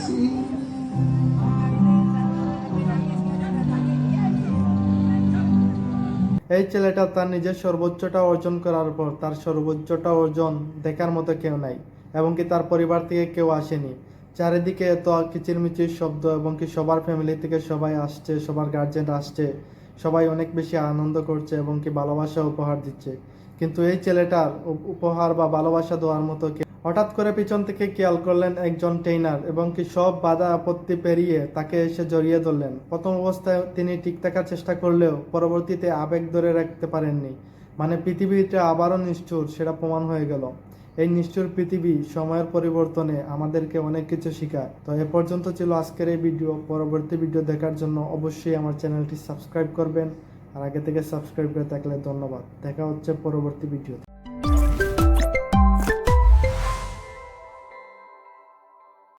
এই ছেলেটা তার নিজের সর্বোচ্চটা অর্জন করার পর তার সর্বোচ্চটা অর্জন দেখার মতো কেউ নাই, এবং কি তার পরিবার থেকে কেউ আসেনি। চারিদিকে এত কিচিরমিচির শব্দ, এবং কি সবার ফ্যামিলি থেকে সবাই আসছে, সবার গার্জেন আসছে, সবাই অনেক বেশি আনন্দ করছে এবং কি ভালোবাসা উপহার দিচ্ছে। কিন্তু এই ছেলেটার উপহার বা ভালোবাসা দেওয়ার মতো হঠাৎ করে পিছন থেকে খেয়াল করলেন একজন ট্রেনার, এবং কি সব বাধা আপত্তি পেরিয়ে তাকে এসে জড়িয়ে ধরলেন। প্রথম অবস্থায় তিনি ঠিক থাকার চেষ্টা করলেও পরবর্তীতে আবেগ ধরে রাখতে পারেননি। মানে পৃথিবীটা আবারও নিষ্ঠুর, সেটা প্রমাণ হয়ে গেল। এই নিষ্ঠুর পৃথিবী সময়ের পরিবর্তনে আমাদেরকে অনেক কিছু শেখায়। তো এ পর্যন্ত ছিল আজকের এই ভিডিও। পরবর্তী ভিডিও দেখার জন্য অবশ্যই আমার চ্যানেলটি সাবস্ক্রাইব করবেন, আর আগে থেকে সাবস্ক্রাইব করে থাকলে ধন্যবাদ। দেখা হচ্ছে পরবর্তী ভিডিওতে।